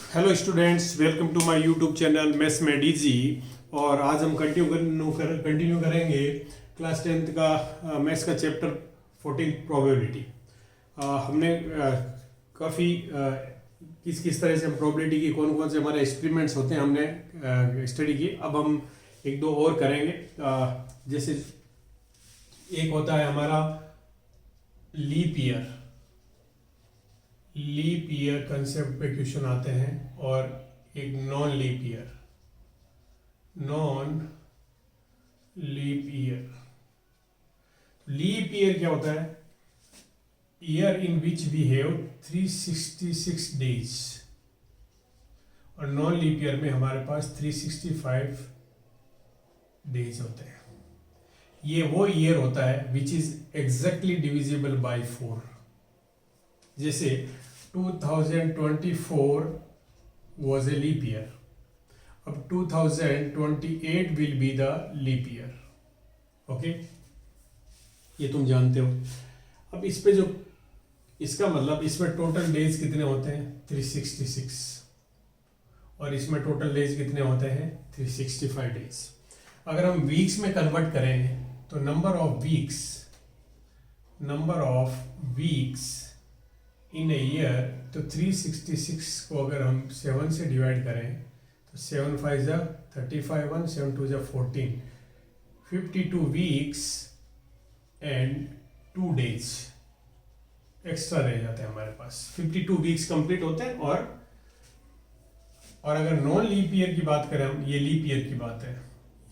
Hello students, welcome to my YouTube channel maths में DG. और आज हम कंटिन्यू करेंगे क्लास 10th का मैथ्स का चैप्टर 14 प्रोबेबिलिटी। हमने काफ़ी किस किस तरह से हम प्रोबेबिलिटी की कौन कौन से हमारे एक्सपेरिमेंट्स होते हैं हमने स्टडी की। अब हम एक दो और करेंगे। जैसे एक होता है हमारा लीप ईयर कंसेप्ट पे क्वेश्चन आते हैं, और एक non leap year. Leap year क्या होता है? Year in which we have 366 days, और नॉन लीप ईयर में हमारे पास 365 डेज होते हैं। ये वो ईयर होता है which is exactly divisible by 4। जैसे 2024 was a leap year. अब 2028 will be the leap year. Okay, ये तुम जानते हो। अब इस पे जो इसका मतलब इसमें टोटल डेज कितने होते हैं? 366। और इसमें टोटल डेज कितने होते हैं? 365 डेज। अगर हम वीक्स में कन्वर्ट करें तो number of weeks in a year, तो 366 को अगर हम 7 से डिवाइड करें तो 7 5 जा 35, 1 7 2 जा 14, 52 वीक्स एंड 2 डेज एक्स्ट्रा रह जाते हैं हमारे पास। 52 वीक्स कंप्लीट होते हैं। और अगर नॉन लीप ईयर की बात करें हम, ये लीप ईयर की बात है,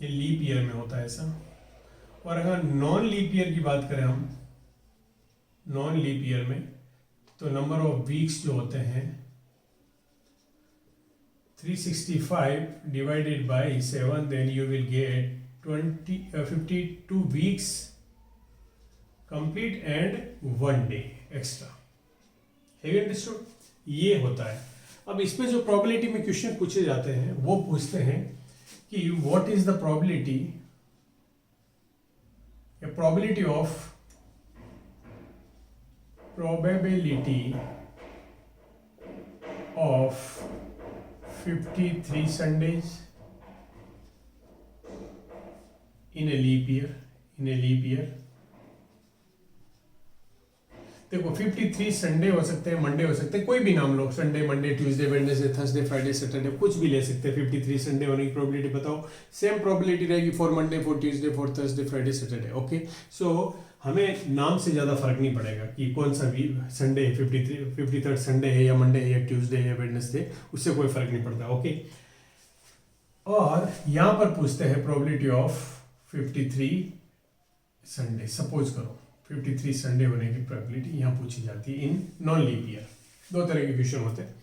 ये लीप ईयर में होता है ऐसा। और अगर नॉन लीप ईयर की बात करें हम, नॉन लीप ईयर में तो नंबर ऑफ वीक्स जो होते हैं 365 divided by 7, then you will get 52 weeks complete and 1 day extra. Have you understood? ये होता है। अब इसमें जो प्रोबेबिलिटी में क्वेश्चन पूछे जाते हैं वो पूछते हैं कि what is the probability of probability of 53 Sundays in a leap year। देखो 53 संडे हो सकते हैं, मंडे हो सकते हैं, कोई भी नाम लो, Sunday, Monday, Tuesday, Wednesday, Thursday, Friday, Saturday, कुछ भी ले सकते हैं। 53 संडे होने की प्रोबेबिलिटी बताओ। सेम प्रोबेबिलिटी रहेगी for Monday, for Tuesday, for Thursday, Friday, Saturday. Okay, so हमें नाम से ज़्यादा फर्क नहीं पड़ेगा कि कौन सा संडे है, 53rd संडे है या मंडे है या ट्यूसडे है या वेडनेसडे, उससे कोई फर्क नहीं पड़ता। ओके, और यहाँ पर पूछते हैं प्रोबेबिलिटी ऑफ 53 संडे। सपोज करो 53 संडे होने की प्रोबेबिलिटी यहाँ पूछी जाती है इन नॉन लीप ईयर। 2 तरह के क्वेश्चन होते हैं,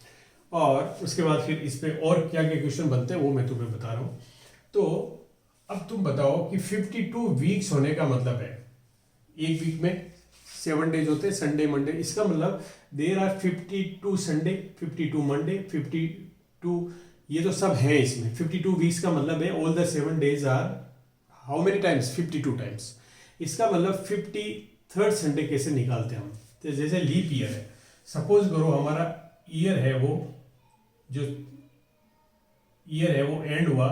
और उसके बाद फिर इस पे और क्या क्या क्वेश्चन बनते हैं वो मैं तुम्हें बता रहा हूँ। तो अब तुम बताओ कि 52 वीक्स होने का मतलब है, एक वीक में 7 डेज होते हैं, संडे, मंडे। इसका मतलब देयर आर 52 संडे, 52 मंडे, 52, ये तो सब है इसमें। 52 वीक्स का मतलब है all the 7 days are how many times? 52 times. इसका मतलब 53rd संडे कैसे निकालते हैं हम? तो जैसे लीप ईयर है, सपोज करो हमारा ईयर है वो, जो ईयर है वो एंड हुआ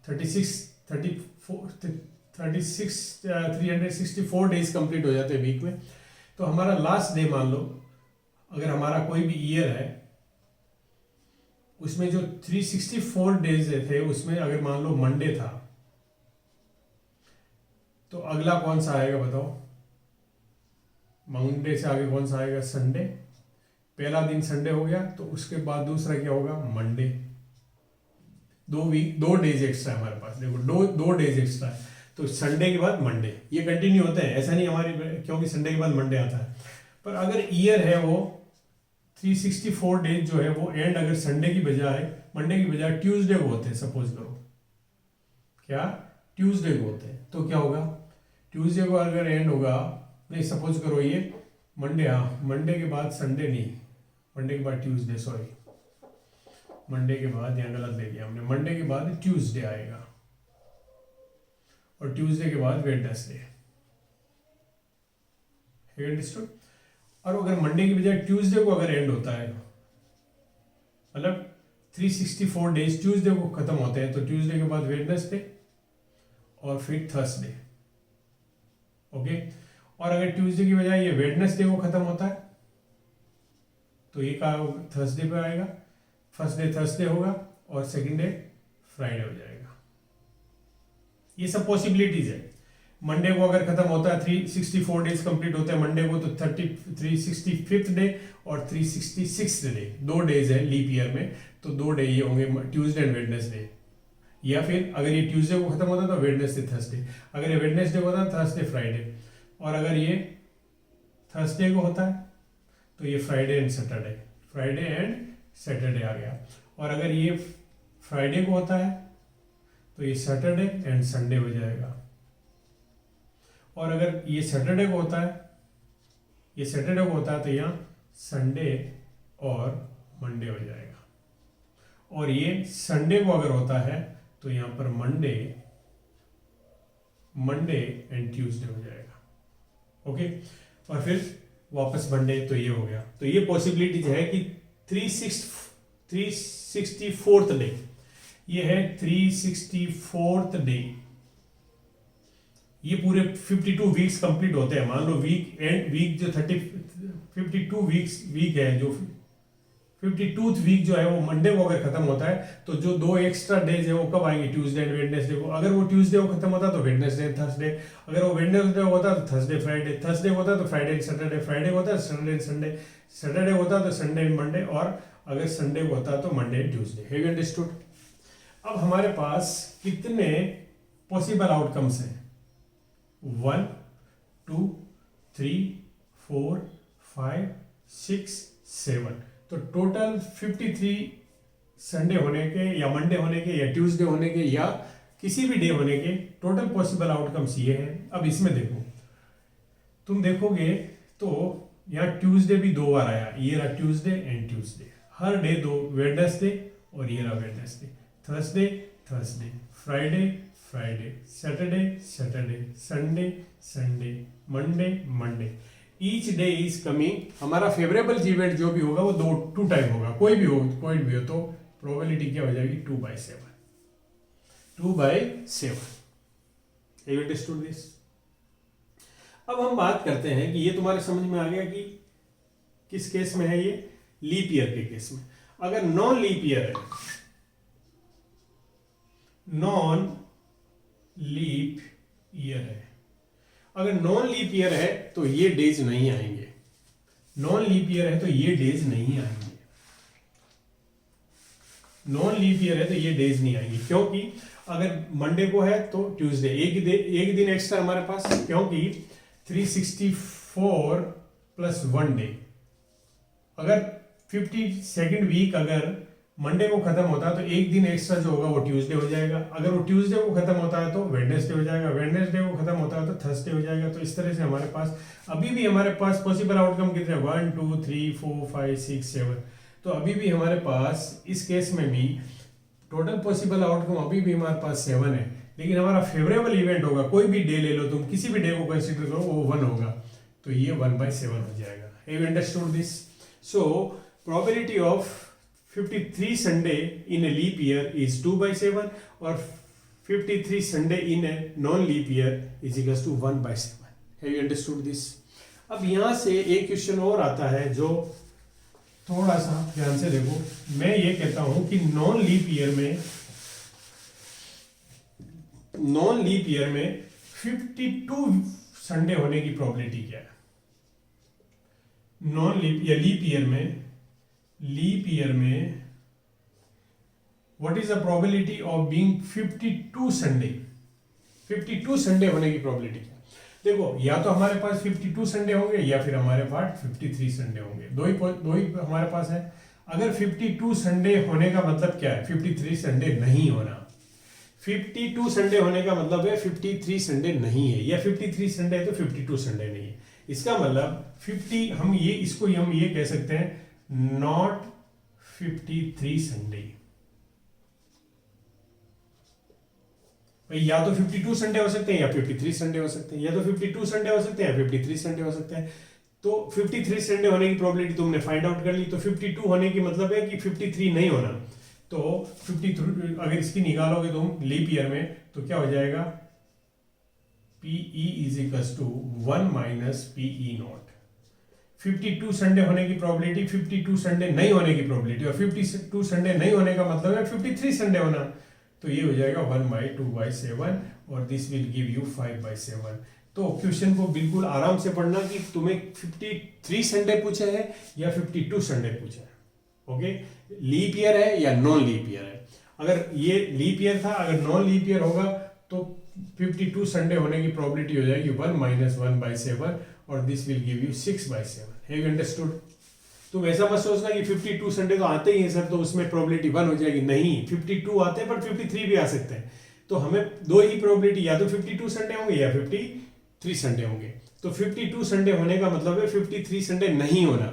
364 डेज कंप्लीट हो जाते हैं वीक में। तो हमारा लास्ट डे मान लो, अगर हमारा कोई भी ईयर है उसमें जो 364 डेज थे उसमें अगर मान लो मंडे था, तो अगला कौन सा आएगा बताओ? मंडे से आगे कौन सा आएगा? संडे। पहला दिन संडे हो गया, तो उसके बाद दूसरा क्या होगा? मंडे। 2 डेज एक्स्ट्रा हमारे पास। देखो 2 डेज एक्स्ट्रा है, तो संडे के बाद मंडे, ये कंटिन्यू होता है। ऐसा नहीं हमारी, क्योंकि संडे के बाद मंडे आता है। पर अगर ईयर है वो 364 डेज जो है वो एंड अगर संडे की बजाय, मंडे की बजाय ट्यूसडे को होते हैं, सपोज करो, क्या ट्यूसडे को होते हैं, तो क्या होगा? ट्यूसडे को अगर एंड होगा, नहीं सपोज करो ये मंडे, हाँ मंडे के बाद संडे नहीं, मंडे के बाद ट्यूसडे, सॉरी मंडे के बाद, यहाँ गलत ले लिया हमने, मंडे के बाद ट्यूसडे आएगा और ट्यूसडे के बाद वेडनेसडे। अंडरस्टूड? और अगर मंडे की बजाय ट्यूसडे को अगर एंड होता है, मतलब 364 डेज ट्यूसडे को खत्म होते हैं, तो ट्यूसडे के बाद वेडनेसडे और फिर थर्सडे। ओके, और अगर ट्यूसडे की बजाय ये वेडनेसडे को खत्म होता है तो ये कहाँ थर्सडे पे आएगा, फर्स्ट डे थर्सडे होगा और सेकंड डे फ्राइडे हो जाएगा। ये सब पॉसिबिलिटीज है। मंडे को अगर खत्म होता है 364 डेज कंप्लीट होते हैं मंडे को, तो 365th डे और 366th डे, 2 डेज है लीप ईयर में, तो 2 डे ये होंगे ट्यूसडे एंड वेडनेसडे। या फिर अगर ये ट्यूसडे को खत्म होता है तो वेडनेसडे थर्सडे, अगर ये वेडनेसडे को होता है थर्सडे फ्राइडे, और अगर ये थर्सडे को होता है तो ये Friday and Saturday, Friday and Saturday आ गया। और अगर ये फ्राइडे को होता है तो ये सैटरडे एंड संडे हो जाएगा। और अगर ये सैटरडे को होता है, ये सैटरडे को होता है तो यहाँ संडे और मंडे हो जाएगा। और ये संडे को अगर होता है तो यहाँ पर मंडे एंड ट्यूसडे हो जाएगा। ओके, और फिर वापस मंडे, तो ये हो गया। तो ये पॉसिबिलिटीज है कि 364th डे, ये है 364th डे, ये पूरे 52 वीक्स कंप्लीट होते हैं। मान लो वीक जो 52 वीक है, जो 52th वीक जो है वो मंडे को अगर खत्म होता है तो जो 2 एक्स्ट्रा डेज है वो कब आएंगे, ट्यूसडे एंड वेडनेसडे को। अगर वो ट्यूसडे को खत्म होता तो वेडनेसडे एंड थर्सडे, अगर वो वेडनेसडे होता तो थर्सडे फ्राइडे, थर्सडे होता तो फ्राइडे एंड सैटरडे, फ्राइडे होता तो सैटरडे एंड संडे, सैटरडे होता तो संडे एंड मंडे, और अगर संडे को होता तो Monday and Tuesday. Have you understood? अब हमारे पास कितने पॉसिबल आउटकम्स हैं? 1 2 3 4 5 6 7, तो टोटल 53 संडे होने के या मंडे होने के या ट्यूसडे होने के या किसी भी डे होने के टोटल पॉसिबल आउटकम्स ये हैं। अब इसमें देखो, तुम देखोगे तो यहाँ ट्यूसडे भी 2 बार आया, ये रहा Tuesday and Tuesday, her day 2, Wednesday और ये रहा Wednesday, Thursday Thursday, Friday Friday, Saturday Saturday, Sunday Sunday, Monday Monday. Each day is coming, हमारा फेवरेबल इवेंट जो भी होगा वो 2 टाइम होगा, कोई भी हो, तो प्रोबेबिलिटी क्या हो जाएगी 2/7, 2/7। Have you understood this? अब हम बात करते हैं कि ये तुम्हारे समझ में आ गया कि किस केस में है, ये लीप ईयर के केस में। अगर नॉन लीप ईयर है, नॉन लीप ईयर है, अगर नॉन लीप ईयर है तो ये डेज नहीं आएंगे, नॉन लीप ईयर है तो ये डेज नहीं आएंगे, नॉन लीप ईयर है तो ये डेज नहीं आएंगे। क्योंकि अगर मंडे को है तो ट्यूसडे, एक दिन एक्स्ट्रा हमारे पास, क्योंकि 364 + 1 डे। अगर 52nd वीक अगर मंडे को खत्म होता है तो एक दिन एक्स्ट्रा जो होगा वो ट्यूसडे हो जाएगा, अगर वो ट्यूसडे को खत्म होता है तो वेडनेसडे हो जाएगा, वेडनेसडे को खत्म होता है तो थर्सडे हो जाएगा। तो इस तरह से हमारे पास अभी भी हमारे पास पॉसिबल आउटकम कितने, 1 2 3 4 5 6 7, तो अभी भी हमारे पास इस केस में भी टोटल पॉसिबल आउटकम अभी भी हमारे पास 7 है। लेकिन हमारा फेवरेबल इवेंट होगा, कोई भी डे ले लो तुम, किसी भी डे को कंसिडर करो, वो 1 होगा, तो ये 1/7 हो जाएगा। Have you understood this? So probability of 53 Sunday in a leap year is 2/7 और 53 Sunday in a non leap year is equals to 1/7। Have you understood this? अब यहां से एक क्वेश्चन और आता है जो थोड़ा सा ध्यान से देखो। मैं ये कहता हूं कि नॉन लीप ईयर में 52 संडे होने की प्रोबेबिलिटी क्या है? नॉन लीप या लीप ईयर में what is the probability of being 52 Sunday? 52 Sunday होने की प्रोबेबिलिटी क्या? देखो, या तो हमारे पास 52 संडे होंगे या फिर हमारे पास 53 संडे होंगे, दो ही हमारे पास है। अगर 52 संडे होने का मतलब क्या है? 53 संडे नहीं होना। 52 संडे होने का मतलब है 53 संडे नहीं है, या 53 संडे है तो 52 संडे नहीं है। इसका मतलब 50, हम ये कह सकते हैं नॉट 53 संडे। या तो 52 संडे हो सकते हैं या 53 संडे हो सकते हैं, या तो 52 संडे हो सकते हैं या 53 संडे हो सकते हैं। तो 53 संडे होने की प्रोबेबिलिटी तुमने फाइंड आउट कर ली, तो 52 होने की मतलब है कि 53 नहीं होना। तो 53 अगर इसकी निकालोगे तुम लीप ईयर में तो क्या हो जाएगा, PE is equals to 1 minus PE not. 52 Sunday होने की प्रोबेबिलिटी, 52 संडे नहीं होने की प्रोबेबिलिटी, और 52 संडे नहीं होने का मतलब है 53 संडे होना, तो ये हो जाएगा 1/2/7 और दिस विल गिव यू 5/7। तो क्वेश्चन को बिल्कुल आराम से पढ़ना कि तुम्हें 53 संडे पूछे हैं या 52 संडे पूछे हैं। ओके, लीप ईयर है या नॉन लीप ईयर है। अगर ये लीप ईयर था, अगर नॉन लीप ईयर होगा तो 52 संडे होने की प्रोबेबिलिटी हो जाएगी 1 माइनस 1/7 और this will give you 6/7। Have you understood? तुम ऐसा मत सोचना कि 52 संडे तो आते ही हैं सर, तो उसमें प्रोबेबिलिटी 1 हो जाएगी। नहीं, 52 आते हैं पर 53 भी आ सकते हैं। तो हमें दो ही प्रोबेबिलिटी, या तो 52 संडे होंगे या 53 संडे होंगे। तो 52 संडे होने का मतलब है 53 संडे नहीं होना।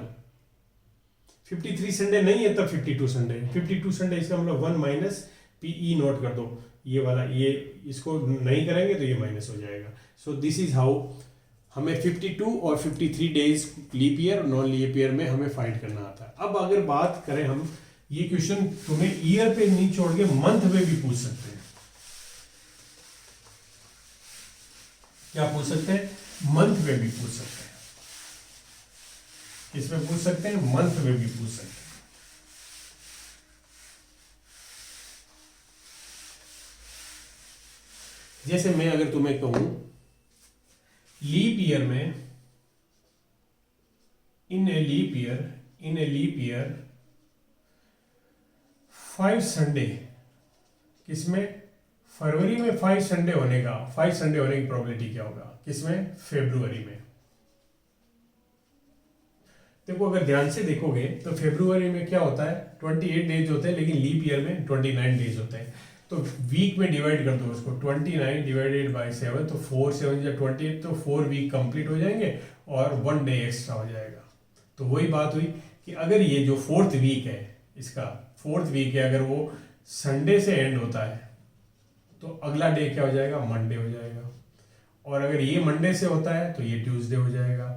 53 संडे नहीं है तब 52 संडे। 52 संडे इसका मतलब 1 माइनस PE नोट कर दो, ये वाला, ये इसको नहीं करेंगे तो ये माइनस हो जाएगा। सो दिस इज हाउ हमें 52 और 53 डेज लीप ईयर और नॉन लीप ईयर में हमें फाइंड करना आता है। अब अगर बात करें हम, ये क्वेश्चन तुम्हें ईयर पे नहीं छोड़ के मंथ में भी पूछ सकते हैं। क्या पूछ सकते हैं? मंथ में भी पूछ सकते हैं। किसमें पूछ सकते हैं? मंथ में भी पूछ सकते हैं। जैसे मैं अगर तुम्हें कहूं लीप ईयर में, इन ए लीप ईयर 5 संडे, किसमें? फरवरी में 5 संडे होने का, 5 संडे होने की प्रोबेबिलिटी क्या होगा? किसमें? फेब्रुवरी में। देखो अगर ध्यान से देखोगे तो फेब्रुवरी में क्या होता है, 28 डेज होते हैं, लेकिन लीप ईयर में 29 डेज होते हैं। तो वीक में डिवाइड कर दो उसको, 29 डिवाइडेड बाय 7, तो 4 7 या 28, तो 4 वीक कंप्लीट हो जाएंगे और 1 डे एक्स्ट्रा हो जाएगा। तो वही बात हुई कि अगर ये जो 4th वीक है, इसका 4th वीक है, अगर वो संडे से एंड होता है तो अगला डे क्या हो जाएगा? मंडे हो जाएगा। और अगर ये मंडे से होता है तो ये ट्यूसडे हो जाएगा।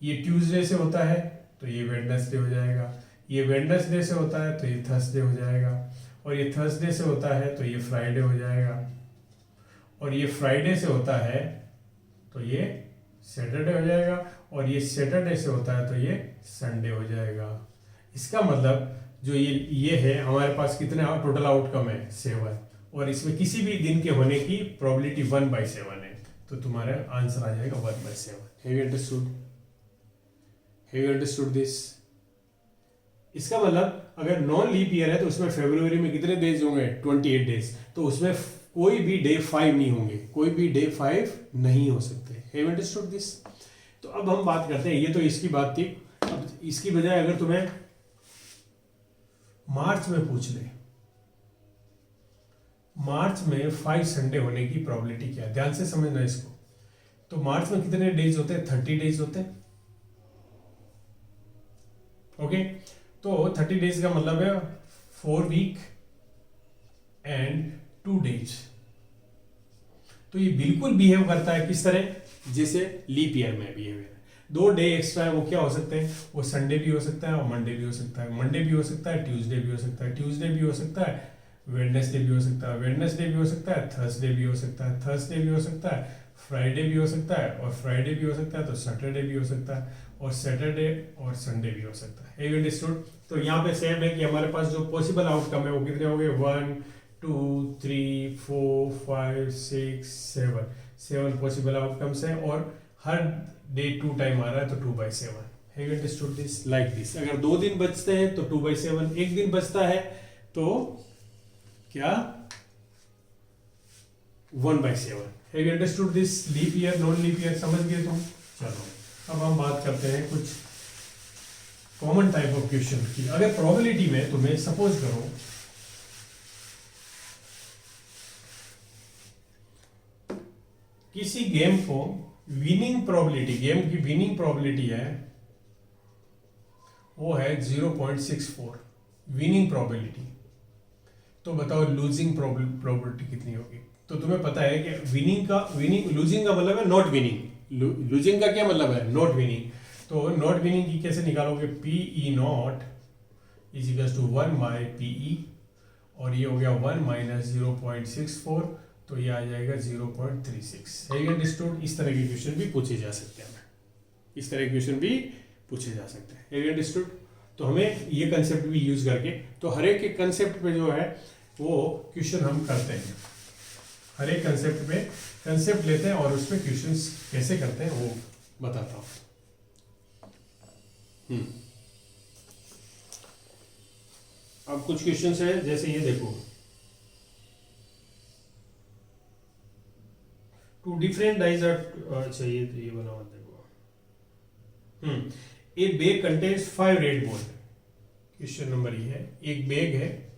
ये ट्यूसडे से होता है तो ये वेडनेसडे हो जाएगा। ये वेडनेसडे से होता है तो ये थर्सडे हो जाएगा। और ये थर्सडे से होता है तो ये फ्राइडे हो जाएगा। और ये फ्राइडे से होता है तो ये सैटरडे हो जाएगा। और ये सैटरडे से होता है तो ये संडे हो जाएगा। इसका मतलब जो ये है, हमारे पास कितने टोटल आउटकम है? 7। और इसमें किसी भी दिन के होने की प्रोबेबिलिटी 1/7 है, तो तुम्हारा आंसर आ जाएगा 1/7। Have you understood? Have you understood this? इसका मतलब अगर नॉन लीप ईयर है तो उसमें फरवरी में कितने डेज होंगे? 28 डेज। तो उसमें कोई भी डे 5 नहीं होंगे, कोई भी डे 5 नहीं हो सकते। Have you understood this? तो अब हम बात करते हैं, ये तो इसकी बात थी। अब इसकी बजाय अगर तुम्हें मार्च में पूछ ले, मार्च में 5 संडे होने की प्रोबेबिलिटी क्या है? ध्यान से समझना इसको। तो मार्च में कितने डेज होते हैं? 30 डेज होते हैं। ओके, तो 30 डेज का मतलब है 4 वीक एंड 2 डेज। तो ये बिल्कुल बिहेव करता है किस तरह? जैसे लीप ईयर में बिहेव है। 2 डे एक्स्ट्रा है, वो क्या हो सकते हैं? वो संडे भी हो सकता है और मंडे भी हो सकता है। मंडे भी हो सकता है, ट्यूसडे भी हो सकता है, ट्यूसडे भी हो सकता है, वेडनेसडे भी हो सकता है, वेडनेसडे भी हो सकता है, थर्सडे भी हो सकता है, थर्सडे भी हो सकता है, फ्राइडे भी हो सकता है, और फ्राइडे भी हो सकता है, तो सैटरडे भी हो सकता है, और सैटरडे और संडे भी हो सकता है। Have you understood? तो यहाँ पे सेम है कि हमारे पास जो पॉसिबल आउटकम है वो कितने हो गए? 1 2 3 4 5 6 7 पॉसिबल आउटकम्स हैं, और हर डे 2 टाइम आ रहा है, तो 2/7। Have you understood this? Like this. अगर 2 दिन बचते हैं तो 2/7, एक दिन बचता है तो क्या? 1/7। Have you understood this? Leap year, non leap year समझ गए तुम? चलो अब हम बात करते हैं कुछ कॉमन टाइप ऑफ क्वेश्चन की। अगर प्रोबेबिलिटी में तुम्हें सपोज करो किसी गेम को विनिंग प्रोबेबिलिटी, गेम की विनिंग प्रोबेबिलिटी है वो है 0.64 विनिंग प्रोबेबिलिटी, तो बताओ लूजिंग प्रोबेबिलिटी कितनी होगी? तो तुम्हें पता है कि लूजिंग का मतलब है नॉट विनिंग। लूजिंग का क्या मतलब है? Not winning. तो नॉट विनिंग की कैसे निकालोगे? PE not is equal to 1/PE और ये हो गया 1 माइनस 0.64, तो ये आ जाएगा 0.36। है अंडरस्टूड? इस तरह के क्वेश्चन भी पूछे जा सकते हैं, इस तरह के क्वेश्चन भी पूछे जा सकते हैं। है अंडरस्टूड? तो हमें ये कंसेप्ट भी यूज करके, तो हर एक कंसेप्ट पे जो है वो क्वेश्चन हम करते हैं, हर एक कंसेप्ट पे कंसेप्ट लेते हैं और उस पर क्वेश्चन कैसे करते हैं वो बताता हूँ। अब कुछ क्वेश्चंस है, जैसे ये देखो, टू डिफरेंट डाइज आर, अच्छा ये बना हुआ देखो, ए bag contains 5 red ball. Question number ये है, एक बैग है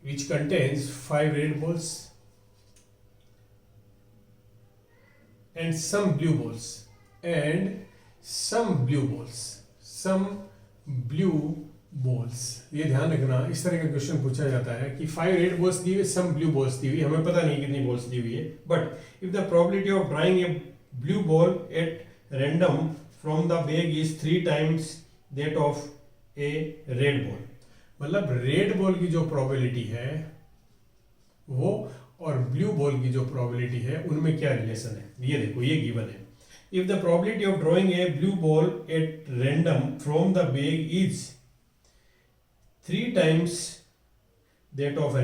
which contains 5 red balls and some blue balls and some blue balls। ये ध्यान रखना, इस तरह का क्वेश्चन पूछा जाता है कि 5 रेड बॉल्स दी हुई, सम ब्लू बॉल्स दी हुई, हमें पता नहीं कितनी बॉल्स दी हुई है, but if the probability of drawing A blue ball at random from the bag is 3 times that of A red ball, मतलब रेड बॉल की जो प्रोबेबिलिटी है वो और ब्लू बॉल की जो प्रोबेबिलिटी है उनमें क्या रिलेशन है। ये देखो, ये गिवन है, if the probability of drawing a blue ball at random from the bag is 3 times that of A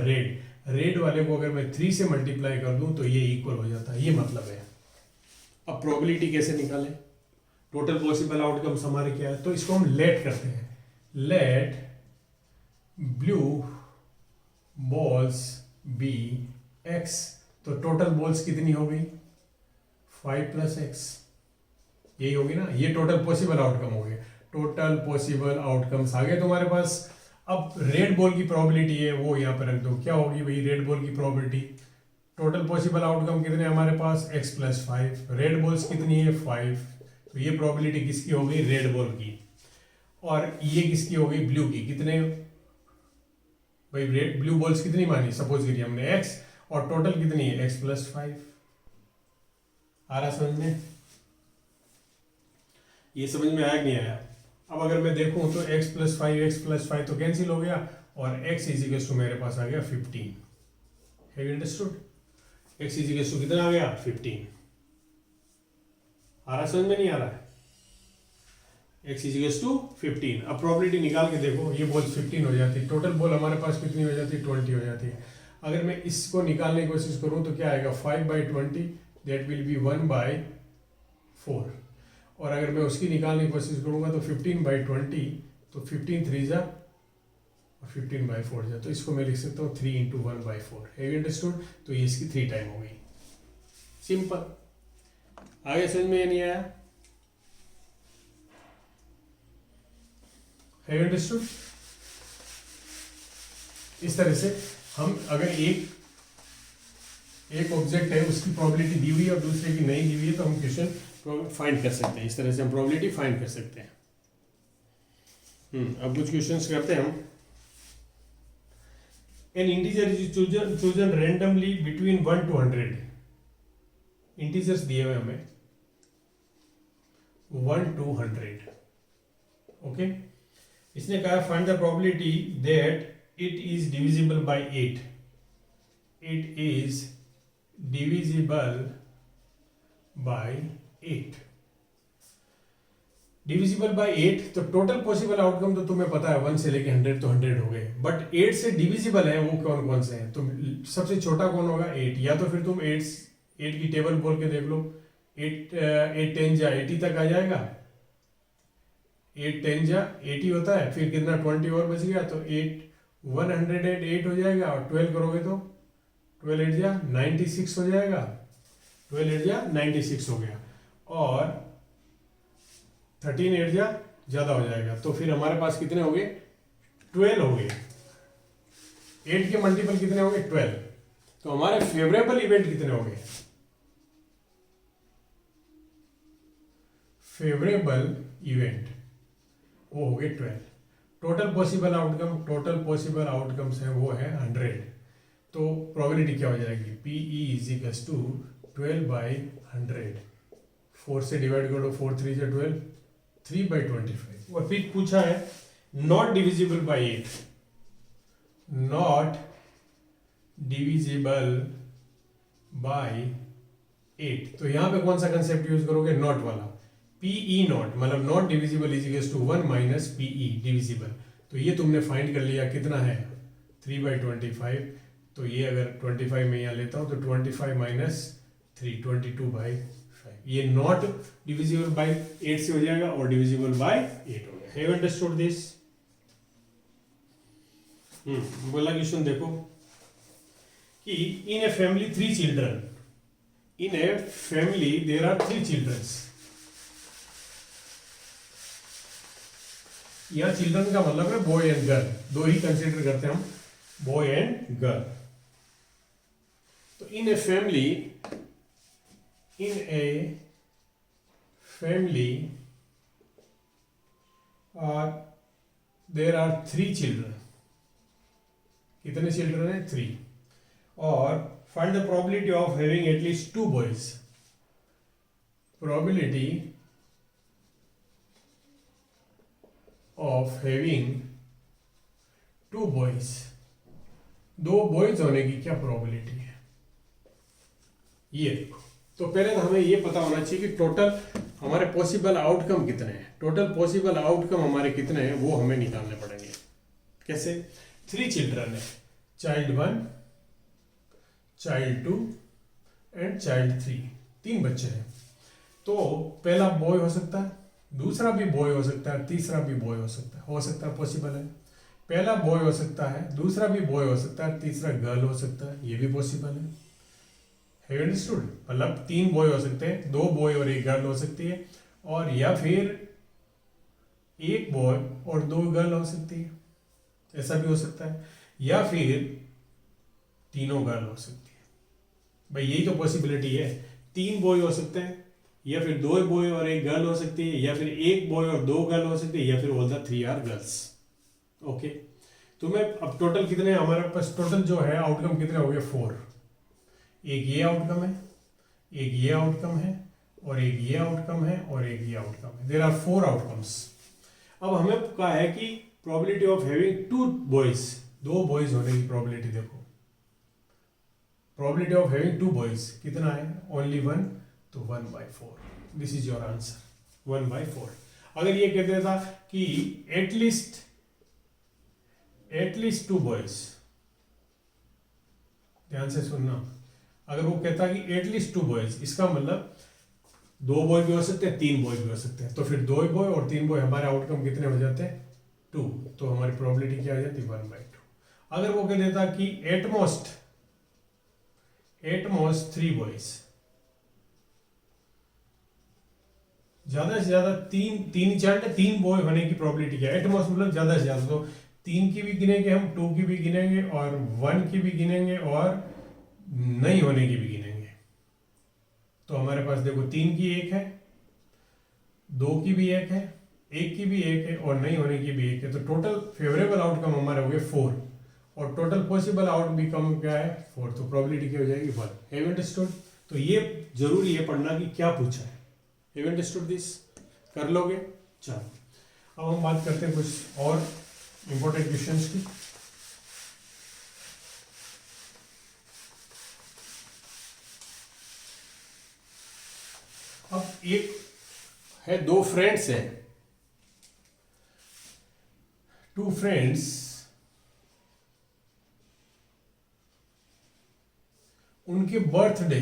red वाले को अगर मैं 3 से मल्टीप्लाई कर दूं तो ये इक्वल हो जाता है, ये मतलब है। अब प्रोबेबिलिटी कैसे निकालें, टोटल पॉसिबल आउटकम्स हमारे क्या है, तो इसको हम लेट करते हैं, let blue balls be x, तो टोटल बॉल्स कितनी हो गई 5 + x, यही होगी ना, ये टोटल पॉसिबल आउटकम हो गए, टोटल पॉसिबल आउटकम्स आ गए तुम्हारे पास। अब रेड बॉल की प्रोबेबिलिटी है वो यहाँ पे रख दो, क्या होगी भाई रेड बॉल की प्रोबेबिलिटी, टोटल पॉसिबल आउटकम कितने हमारे पास x + 5, रेड बॉल्स कितनी है 5, तो ये प्रोबेबिलिटी किसकी हो गई रेड बॉल की, और ये किसकी हो गई ब्लू की, कितने भाई रेड ब्लू बॉल्स कितनी मानी, सपोज करिए हमने x, और टोटल कितनी है x + 5। आ रहा समझ में, ये समझ में आया कि नहीं आया। अब अगर मैं देखूं तो x + 5 तो कैंसिल हो गया, और x = मेरे पास आ गया 15। है अंडरस्टूड? x = कितना आ गया 15। आ रहा समझ में नहीं आ रहा है, x = 15। अब प्रोबेबिलिटी निकाल के देखो, ये बॉल 15 हो जाती है, टोटल बॉल हमारे पास कितनी हो जाती है 20 हो जाती है। अगर मैं इसको निकालने की कोशिश करूं तो क्या आएगा 5/20, दैट विल बी 1/4, और अगर मैं उसकी निकालने की कोशिश करूंगा तो 15/20, तो 15 3 जा और 15/4 जा, तो इसको मैं लिख सकता हूँ 3 × 1/4। Have you understood? तो ये इसकी 3 टाइम हो गई, सिंपल। आगे समझ में नहीं आया? Have you understood? इस तरह से हम अगर एक ऑब्जेक्ट है उसकी प्रोबेबिलिटी दी हुई है और दूसरे की नहीं दी हुई है तो हम क्वेश्चन फाइंड कर सकते हैं, इस तरह से हम प्रोबेबिलिटी फाइंड कर सकते हैं। अब कुछ क्वेश्चंस करते हैं हम। N integer is chosen randomly between 1 to 100, integers दिए हुए हमें 1 to 100, ओके। इसने कहा find the probability that it is divisible by 8, it is divisible by 8, divisible by 8, तो टोटल पॉसिबल आउटकम तो तुम्हें पता है 1 से लेके 100, तो 100 हो गए, बट 8 से डिविजिबल है वो कौन कौन से हैं, तो सबसे छोटा कौन होगा 8, या तो फिर तुम 8 की टेबल बोल के देख लो, 8 10 जा 80 तक आ जाएगा, 8 10 जा 80 होता है, फिर कितना 20 और बच गया, तो 108 हो जाएगा, और 12 करोगे तो 12 8 जा 96 हो जाएगा, 12 8 जा 96 हो गया, और 13 8 जा ज्यादा हो जाएगा, तो फिर हमारे पास कितने हो गए 12 हो गए, 8 के मल्टीपल कितने हो गए 12, तो हमारे फेवरेबल इवेंट कितने हो गए, फेवरेबल इवेंट वो हो गए 12। टोटल पॉसिबल आउटकम्स है वो है 100, तो प्रोबेबिलिटी क्या हो जाएगी PE = 12/100, 4 से डिवाइड करो, 4 3 से 12, 3/25। और फिर पूछा है not divisible by 8, not divisible by 8। तो यहां पे कौन सा कंसेप्ट यूज करोगे, नॉट वाला, पीई नॉट, मतलब not divisible is equal to 1 minus PE divisible. तो ये तुमने फाइंड कर लिया, कितना है 3/25। तो ये अगर 25 में यहाँ लेता हूँ तो 25 माइनस 3 22/5। ये नॉट डिविजिबल बाय 8 से हो जाएगा और डिविजिबल बाय 8 हो गया। Have understood this? बोला क्वेश्चन देखो कि in a family 3 children, in a family there are 3 childrens. यहां चिल्ड्रन का मतलब है बॉय एंड गर्ल, दो ही कंसीडर करते हैं हम, बॉय एंड गर्ल। तो in a family there are 3 children. कितने चिल्ड्रन है, 3। और find the probability of having at least 2 boys. Probability of having 2 boys, 2 boys होने की क्या प्रोबेबिलिटी है, ये देखो। तो पहले तो हमें ये पता होना चाहिए कि टोटल हमारे पॉसिबल आउटकम कितने हैं। टोटल पॉसिबल आउटकम हमारे कितने हैं वो हमें निकालने पड़ेंगे। कैसे? 3 चिल्ड्रन है, चाइल्ड 1, चाइल्ड 2 एंड चाइल्ड 3, 3 बच्चे हैं। तो पहला बॉय हो सकता है, दूसरा भी बॉय हो सकता है, तीसरा भी बॉय हो सकता है, पॉसिबल है। पहला बॉय हो सकता है, दूसरा भी बॉय हो सकता है, तीसरा गर्ल हो सकता है, ये भी पॉसिबल है। Have you understood? मतलब 3 बॉय हो सकते हैं, 2 बॉय और 1 गर्ल हो सकती है, और या फिर 1 बॉय और 2 गर्ल हो सकती है, ऐसा भी हो सकता है, या फिर तीनों गर्ल हो सकती है। भाई यही तो पॉसिबिलिटी है, 3 बॉय हो सकते हैं, या फिर 2 बॉय और 1 गर्ल हो सकती है, या फिर 1 बॉय और 2 गर्ल हो सकती है, या फिर all the 3 are girls. Okay, तो मैं अब टोटल कितने हमारे पास, टोटल जो है आउटकम कितने हो गए, 4। एक ये आउटकम है, एक ये आउटकम है, और एक ये आउटकम है, और एक ये आउटकम है। There are 4 outcomes. अब हमें कहा है कि probability of having 2 boys, 2 boys होने की प्रोबेबिलिटी देखो। प्रोबेबिलिटी ऑफ हैविंग 2 बॉयज कितना है, ओनली 1, तो 1/4। This is your answer, 1/4। अगर ये कहते था कि एटलीस्ट 2 बॉयज, ध्यान से सुनना, अगर वो कहता कि एटलीस्ट 2 बॉयज, इसका मतलब 2 बॉय भी हो सकते हैं, 3 बॉय भी हो सकते हैं। तो फिर 2 बॉय और 3 बॉय, हमारे आउटकम कितने हो जाते हैं, 2। तो हमारी प्रोबेबिलिटी क्या आ जाती है, 1/2। अगर वो कह देता कि एटमोस्ट 3 बॉयज, ज्यादा से ज्यादा 3 चाइल्ड 3 बॉय होने की प्रोबेबिलिटी क्या है, एटमोस्ट मतलब ज्यादा से ज्यादा। तो 3 की भी गिनेंगे हम, 2 की भी गिनेंगे, और 1 की भी गिनेंगे, और नहीं होने की भी गिनेंगे। तो हमारे पास देखो 3 की 1 है, 2 की भी 1 है, 1 की भी 1 है, और नहीं होने की भी 1 है। तो टोटल फेवरेबल आउटकम हमारे हो गए 4, और टोटल पॉसिबल आउटकम क्या है, 4। तो प्रोबेबिलिटी क्या हो जाएगी, 1। Have understood? तो ये जरूरी है पढ़ना कि क्या पूछा है। Have understood this? कर लोगे? चलो अब हम बात करते हैं कुछ और इंपॉर्टेंट क्वेश्चंस की। अब एक है, 2 फ्रेंड्स हैं, 2 फ्रेंड्स, उनके बर्थडे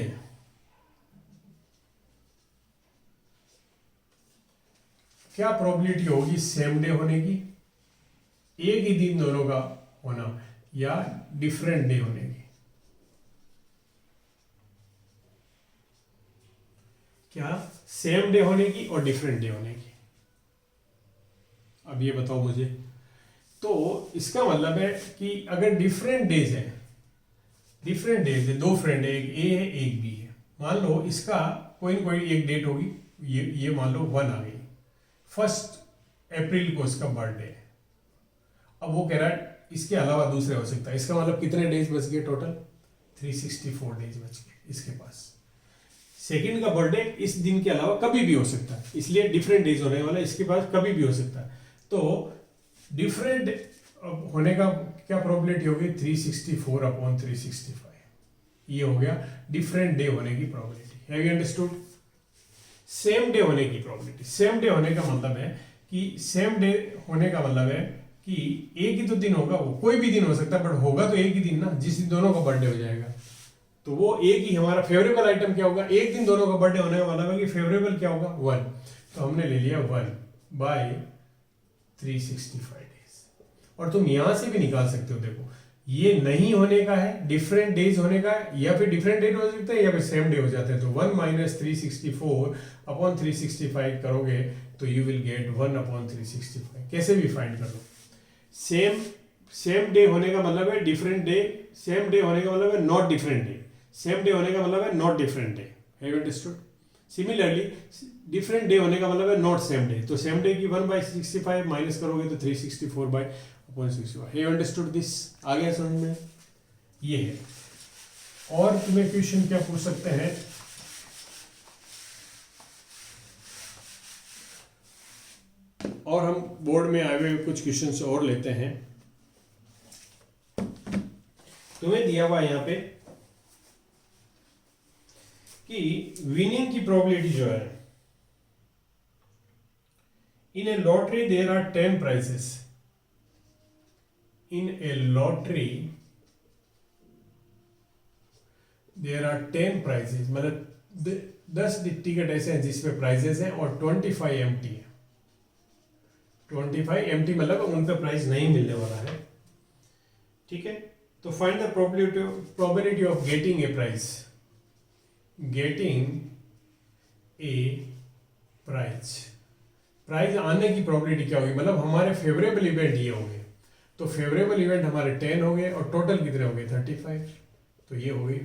क्या प्रोबेबिलिटी होगी सेम डे होने की, एक ही दिन दोनों का होना, या डिफरेंट डे होने की? क्या सेम डे होने की और डिफरेंट डे होने की? अब ये बताओ मुझे। तो इसका मतलब है कि अगर डिफरेंट डेज है, 2 फ्रेंड है, एक ए है एक बी है, मान लो इसका कोई ना कोई एक डेट होगी, ये मान लो 1 आ गई, 1 अप्रैल को इसका बर्थडे है। अब वो कह रहा है इसके अलावा दूसरे हो सकता है, इसका मतलब कितने डेज बच गए टोटल, 364 डेज बच गए इसके पास। सेकंड का बर्थडे इस दिन के अलावा कभी भी हो सकता है, इसलिए डिफरेंट डेज होने वाला, इसके पास कभी भी हो सकता है। तो डिफरेंट अब होने का क्या प्रोबेबिलिटी होगी 364 अपॉन 365, ये हो गया डिफरेंट डे होने की probability. Have you understood? Same day होने की प्रोबेबिलिटी, सेम डे होने का मतलब है कि सेम डे होने का मतलब है कि एक ही तो दिन होगा, वो कोई भी दिन हो सकता है बट होगा तो एक ही दिन ना, जिस दिन दोनों का बर्थडे हो जाएगा। तो वो एक ही हमारा फेवरेबल आइटम क्या होगा, एक दिन दोनों का बर्थडे होने का मतलब है कि फेवरेबल क्या होगा 1, तो हमने ले लिया 1 बाय 365 डेज। और तुम यहां से भी निकाल सकते हो, देखो ये नहीं होने का है, डिफरेंट डेज होने का है, या फिर डिफरेंट डेट हो सकता है या फिर सेम डे हो जाते हैं। तो 1 माइनस 364 अपॉन 365 करोगे तो यू विल गेट 1 अपॉन 365। कैसे भी फाइंड कर लो। सेम डे होने का मतलब है डिफरेंट डे, सेम डे होने का मतलब है not different day, same day होने का मतलब है not different day. Have you understood? Similarly different day होने का मतलब है नॉट सेम डे, तो सेम डे की 1 बाई 65 माइनस करोगे तो 364 by upon 65। Have you understood this? आ गया समझ में? ये है। और तुम्हें क्वेश्चन क्या पूछ सकते हैं, और हम बोर्ड में आए हुए कुछ क्वेश्चंस और लेते हैं। तुम्हें दिया हुआ यहाँ पे कि विनिंग की प्रोबेबिलिटी जो है, in a lottery there are 10 prizes, in a lottery there are 10 prizes, मतलब 10 टिकट ऐसे हैं जिसपे प्राइजेस हैं और 25 एम्प्टी है। 25 एम्प्टी मतलब उन पे प्राइस नहीं मिलने वाला है, ठीक है। तो find the probability of getting a prize, getting a prize, prize आने की प्रोबेबिलिटी क्या होगी, मतलब हमारे फेवरेबल इवेंट ये होंगे। तो फेवरेबल इवेंट हमारे 10 हो गए और टोटल कितने हो गए 35, तो ये हो गई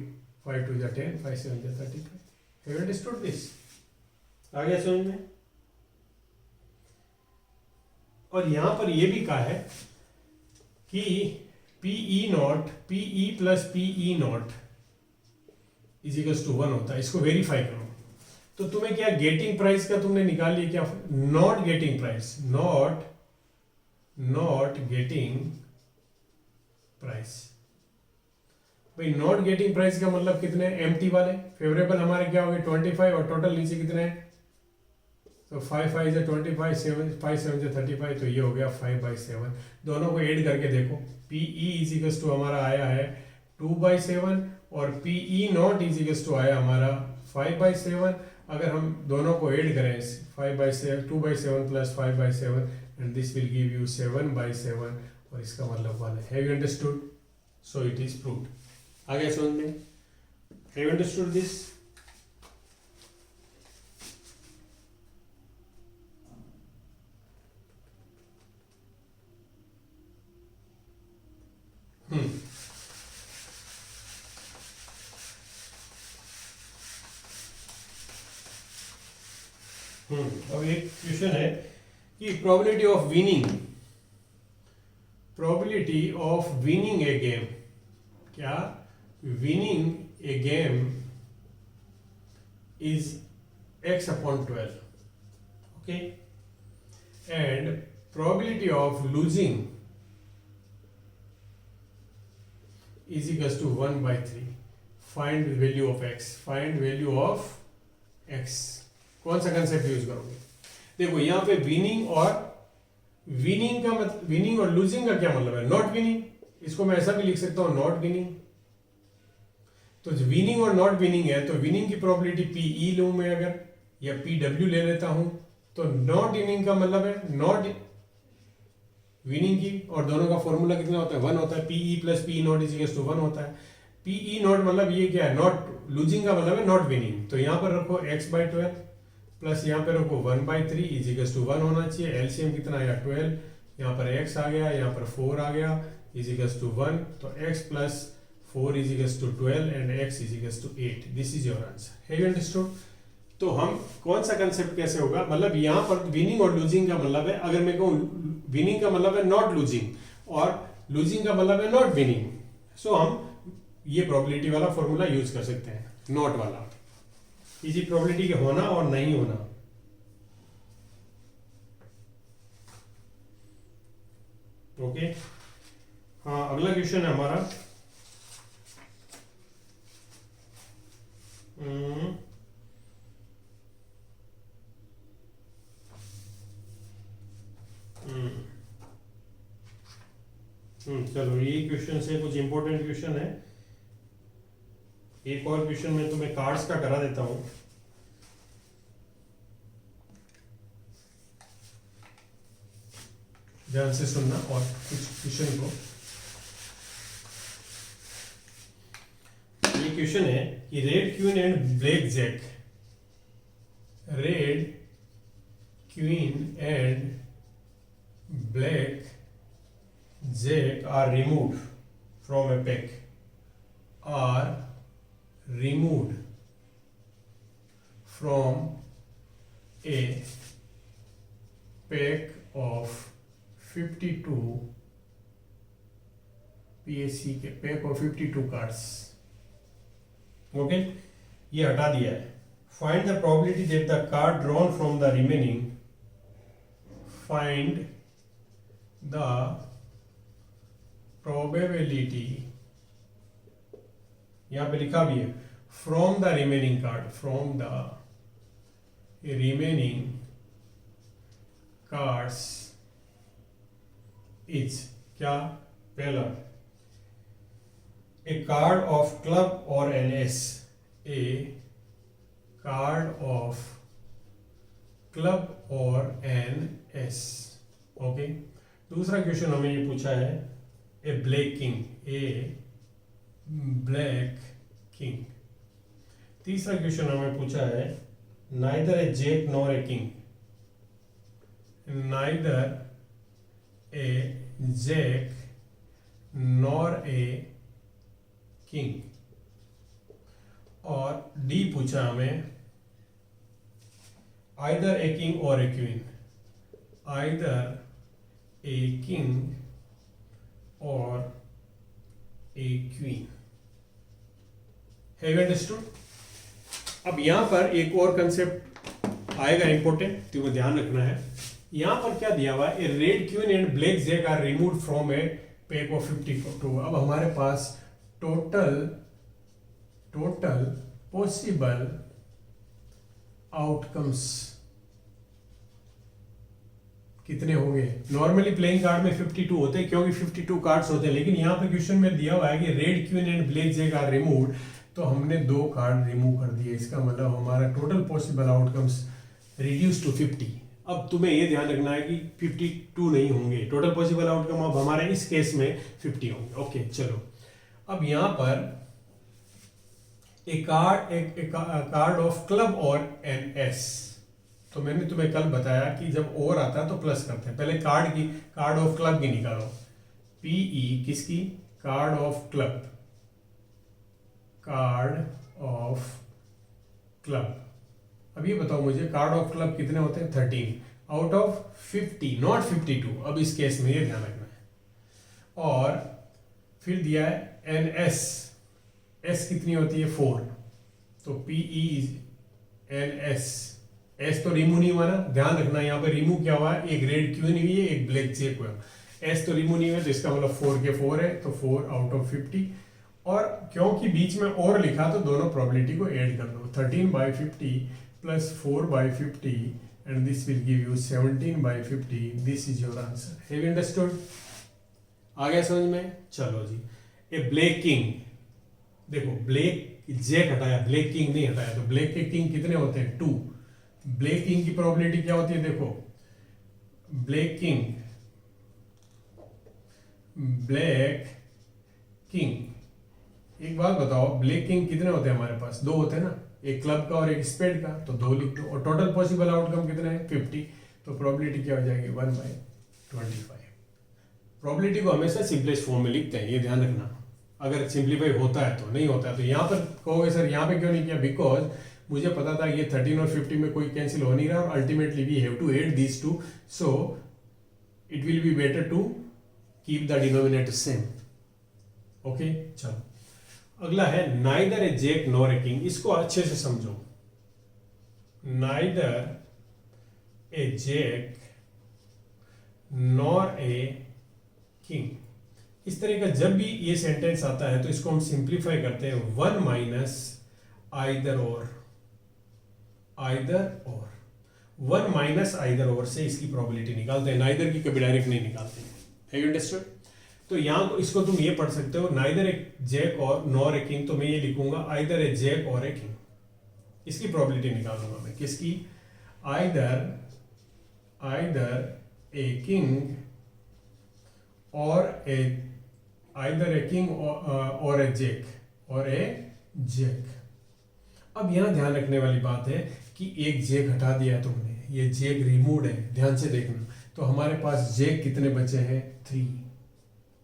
5 2 जा 10, 5 7 जा 35। Have you understood this? आ गया समझ में? और यहां पर यह भी कहा है कि PE not, PE plus PE not is equals to 1 होता है। इसको वेरीफाई करो। तो तुम्हें क्या गेटिंग प्राइस का तुमने निकाल लिया क्या, not getting price, not getting price. भाई नॉट गेटिंग प्राइस का मतलब कितने, एम्प्टी वाले। फेवरेबल हमारे क्या हो गए 25 और टोटल नीचे कितने हैं, तो 5 5 से 25, 5 7 से 35, तो ये हो गया 5 बाई 7। दोनों को ऐड करके देखो, पीई इज इक्वल्स टू हमारा आया है 2 बाई 7 और PE not is equals to आया हमारा 5 बाई 7। अगर हम दोनों को ऐड करें 5 by 7, 2 by 7 plus 5 by 7 and this will give you 7 by 7 और इसका मतलब 1 है। Have you understood? So it is proved. आ गया समझ में? Have you understood this? अब एक क्वेश्चन है कि probability of winning a game, क्या winning a game is x upon 12, okay, and probability of losing is equals to 1 by 3। Find value of x, find value of x। कौन सा concept use करोगे? देखो यहाँ पे winning का मतलब, winning और लूजिंग का क्या मतलब है, नॉट विनिंग। इसको मैं ऐसा भी लिख सकता हूं नॉट विनिंग। तो विनिंग और नॉट विनिंग है, तो विनिंग की प्रोबेबिलिटी पीई लूं मैं अगर, या पीडब्ल्यू ले लेता हूं, तो नॉट विनिंग का मतलब है नॉट विनिंग की, और दोनों का फॉर्मूला कितना होता है 1 होता है। PE plus P not is equals to 1 होता है। पीई नॉट मतलब ये क्या है, नॉट लूजिंग का मतलब है नॉट विनिंग। तो यहां पर रखो x बाई 12 प्लस यहाँ पे रखो 1 बाई 3 इज इक्वल्स टू 1 होना चाहिए। एलसीएम कितना आया 12, यहाँ पर x आ गया, यहाँ पर 4 आ गया, इज इक्वल्स टू 1। तो x plus 4 is equals to 12 and x is equals to 8। This is your answer. Have you understood? तो हम कौन सा कंसेप्ट कैसे होगा, मतलब यहाँ पर विनिंग और लूजिंग का मतलब है, अगर मैं कहूँ विनिंग का मतलब है नॉट लूजिंग और लूजिंग का मतलब है नॉट विनिंग, सो हम ये प्रोबेबिलिटी वाला फॉर्मूला यूज कर सकते हैं, नॉट वाला, किसी प्रोबेबिलिटी के होना और नहीं होना। ओके हाँ, अगला क्वेश्चन है हमारा चलो ये क्वेश्चन से कुछ इंपॉर्टेंट क्वेश्चन है। एक और क्वेश्चन मैं तुम्हें कार्ड्स का करा देता हूं। ध्यान से सुनना और कुछ क्वेश्चन को। ये क्वेश्चन है कि red queen and black jack, red queen and black jack are removed from a pack, are removed from a pack of 52 PSC के pack of 52 cards। ओके, ये हटा दिया है। Find the probability that the card drawn from the remaining, find the probability, यहां पे लिखा भी है from the remaining card, from the remaining cards is क्या? पहला, a card of club or an ace, a card of club or an ace. Okay, दूसरा question हमें ये पूछा है a black king, a black king. तीसरा question हमें पूछा है neither a jack nor a king, neither a jack nor a king. और डी पूछा हमें आइदर ए किंग और a queen, either a king और a queen. Have you understood? अब यहां पर एक और कंसेप्ट आएगा इंपॉर्टेंट, तुम्हें ध्यान रखना है। यहां पर क्या दिया हुआ है? A red queen and black jack are removed from a pack of 52। अब हमारे पास टोटल पॉसिबल आउटकम्स कितने होंगे? नॉर्मली प्लेइंग कार्ड में 52 होते हैं क्योंकि 52 कार्ड्स होते हैं, लेकिन यहाँ पे क्वेश्चन में दिया हुआ है कि red queen and black jack are removed, तो हमने 2 कार्ड रिमूव कर दिए। इसका मतलब हमारा total possible outcomes reduce to 50। अब तुम्हें ये ध्यान रखना है कि 52 नहीं होंगे, टोटल पॉसिबल आउटकम अब हमारे इस केस में 50 होंगे। ओके, चलो अब यहाँ पर एक card of club or an S. तो मैंने तुम्हें कल बताया कि जब और आता है तो प्लस करते हैं। पहले कार्ड ऑफ क्लब की निकालो, पीई किसकी? Card of club, card of club. अब ये बताओ मुझे कार्ड ऑफ क्लब कितने होते हैं? 13 आउट ऑफ 50, नॉट 52। अब इस केस में ये ध्यान रखना है। और फिर दिया है एन एस, एस कितनी होती है? 4। तो पीई एन एस, एस तो रिमूव नहीं हुआ ना, ध्यान रखना। यहाँ पे रिमूव क्या हुआ है? एक रेड क्वीन हुई है, एक ब्लैक जैक हुआ। एस तो रिमूव नहीं हुआ, तो इसका मतलब 4 के 4 है, तो 4 आउट ऑफ 50। और क्योंकि बीच में और लिखा तो दोनों प्रोबेबिलिटी को ऐड कर दो। 13/50 plus 4/50 and this will give you 17/50। This is your answer. Have you understood? आ गया समझ में? चलो जी, ए ब्लैक किंग, देखो ब्लैक जैक हटाया, ब्लैक किंग नहीं हटाया, तो ब्लैक के किंग कितने होते हैं? 2। ब्लैक किंग की प्रोबेबिलिटी क्या होती है? देखो ब्लैक किंग एक बात बताओ, ब्लैक किंग कितने होते हैं हमारे पास? 2 होते हैं ना, एक क्लब का और एक स्पेड का, तो 2 लिख दो। और टोटल पॉसिबल आउटकम कितने हैं? 50। तो प्रोबेबिलिटी क्या हो जाएगी? 1/25। प्रोबेबिलिटी को हमेशा सिंपलेस्ट फॉर्म में लिखते हैं, ये ध्यान रखना। अगर सिंप्लीफाई होता है तो, नहीं होता है तो यहाँ पर कहोगे सर यहाँ पे क्यों नहीं किया? बिकॉज मुझे पता था ये 13 और 50 में कोई कैंसिल हो नहीं रहा, और ultimately we have to add these two, so it will be better to keep the denominator same. Okay, चलो अगला है neither a jack nor a king. इसको अच्छे से समझो। Neither a jack nor a king, इस तरह का जब भी ये सेंटेंस आता है तो इसको हम सिंप्लीफाई करते हैं, वन माइनस आइदर और, आइदर और, वन माइनस आइदर और से इसकी प्रोबेबिलिटी निकालते हैं, नाइदर की कभी डायरेक्ट नहीं निकालते हैं। Have you understood? तो यहाँ इसको तुम ये पढ़ सकते हो, नाइदर ए जैक और नॉर ए किंग, तो मैं ये लिखूंगा आइदर ए जैक और ए किंग, इसकी प्रोबेबिलिटी निकालूंगा मैं, किसकी? आइदर ए किंग और ए, आइदर ए किंग और ए जैक, और ए जैक। अब यहाँ ध्यान रखने वाली बात है कि एक जैक हटा दिया है तुमने, ये जैक रिमूव्ड है, ध्यान से देखना। तो हमारे पास जैक कितने बचे हैं? 3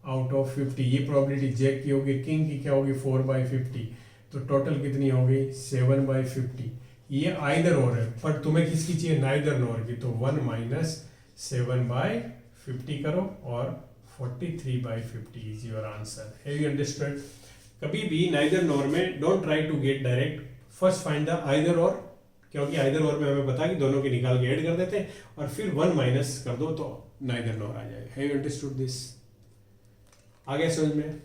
आउट ऑफ 50। ये प्रोबेबिलिटी जैक की होगी, किंग की क्या होगी? 4/50। तो टोटल कितनी हो गई? 7/50। ये आइदर और है, पर तुम्हें किसकी चाहिए? नाइदर नॉर की। तो 1 माइनस 7/50 करो और 43/50 is your answer. Have you understood? कभी भी नाइदर नॉर में don't try to get direct, first find the either or, क्योंकि आइदर और में हमें पता कि दोनों के निकाल के ऐड कर देते हैं और फिर 1 माइनस कर दो तो नाइदर नॉर आ जाएगा। Have you understood this? आ गया समझ में?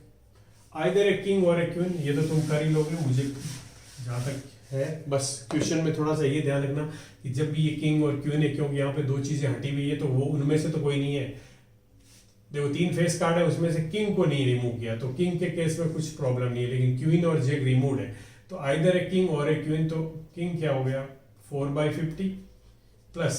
आइदर ए किंग और ए क्वीन, ये तो तुम कर ही लोगे, मुझे जहाँ तक है। बस क्वेश्चन में थोड़ा सा ये ध्यान रखना कि जब भी ये किंग और क्वीन है, क्योंकि यहाँ पे 2 चीजें हटी हुई है, तो वो उनमें से तो कोई नहीं है। देखो 3 फेस कार्ड है, उसमें से किंग को नहीं रिमूव किया, तो किंग के केस में कुछ प्रॉब्लम नहीं है, लेकिन क्वीन और जैक रिमूव है। तो आइदर ए किंग और ए क्वीन, तो किंग क्या हो गया? 4/50 प्लस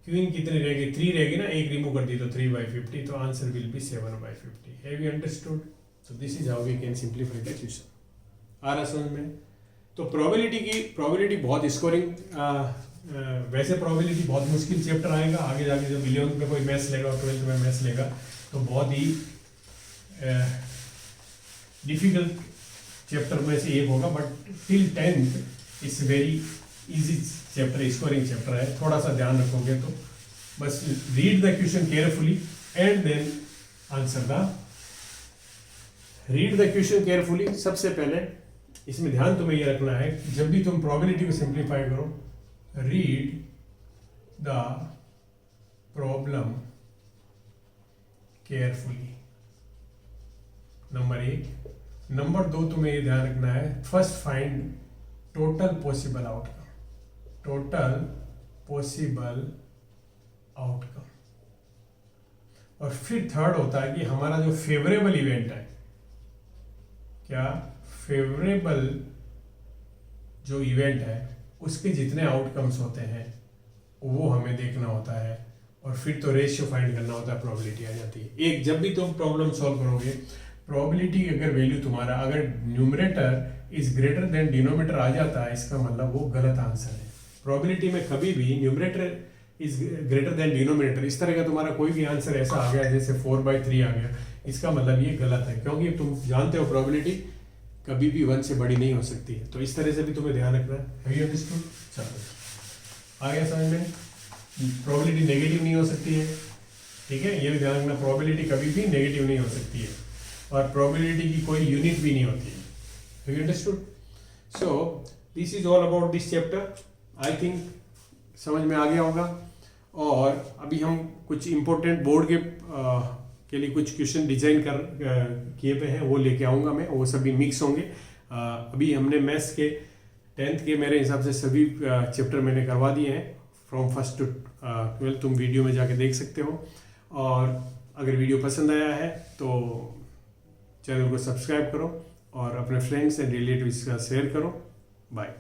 क्वीन कितनी रहेगी? 3 रहेगी ना, एक रिमूव कर दी तो 3/50, तो answer will be 7/50। Have you understood? So this is how we can simplify the question. आ रहा समझ में? तो प्रोबेबिलिटी बहुत स्कोरिंग, वैसे प्रोबेबिलिटी बहुत मुश्किल चैप्टर आएगा आगे जाके, जब 11th में कोई मैथ्स लेगा और 12th में मैथ्स लेगा तो बहुत ही डिफिकल्ट चैप्टर में से एक होगा, but till 10th it's very easy chapter, scoring chapter है। थोड़ा सा ध्यान रखोगे तो बस read the question carefully and then answer the, read the question carefully. सबसे पहले इसमें ध्यान तुम्हें यह रखना है कि जब भी तुम प्रोबेबिलिटी को सिंप्लीफाई करो, read the problem carefully, number 1। Number 2 तुम्हें ये ध्यान रखना है, first find total possible outcome, total possible outcome. और फिर थर्ड होता है कि हमारा जो फेवरेबल इवेंट है, क्या फेवरेबल जो इवेंट है उसके जितने आउटकम्स होते हैं वो हमें देखना होता है, और फिर तो रेशियो फाइंड करना होता है, प्रोबेबिलिटी आ जाती है। एक जब भी तुम प्रॉब्लम सॉल्व करोगे, प्रोबेबिलिटी अगर वैल्यू तुम्हारा अगर numerator is greater than denominator आ जाता है, इसका मतलब वो गलत आंसर है। प्रोबेबिलिटी में कभी भी numerator is greater than denominator, इस तरह का तुम्हारा कोई भी आंसर ऐसा आ गया जैसे 4/3 आ गया, इसका मतलब ये गलत है, क्योंकि तुम जानते हो प्रोबेबिलिटी कभी भी 1 से बड़ी नहीं हो सकती है। तो इस तरह से भी तुम्हें ध्यान रखना है। Have you understood? चलो आ गया समझ में? प्रोबेबिलिटी नेगेटिव नहीं हो सकती है, ठीक है, ये भी ध्यान रखना, प्रोबेबिलिटी कभी भी नेगेटिव नहीं हो सकती है, और प्रोबेबिलिटी की कोई यूनिट भी नहीं होती है। Have you understood? So this is all about this chapter. I think समझ में आ गया होगा। और अभी हम कुछ इम्पोर्टेंट बोर्ड के लिए कुछ क्वेश्चन डिजाइन किए पे हैं, वो लेके आऊँगा मैं, वो सभी मिक्स होंगे। अभी हमने मैथ्स के 10th के मेरे हिसाब से सभी चैप्टर मैंने करवा दिए हैं, फ्रॉम 1st to 12th, तुम वीडियो में जाके देख सकते हो। और अगर वीडियो पसंद आया है तो चैनल को सब्सक्राइब करो और अपने फ्रेंड्स एंड रिलेटिव्स का शेयर करो। बाय।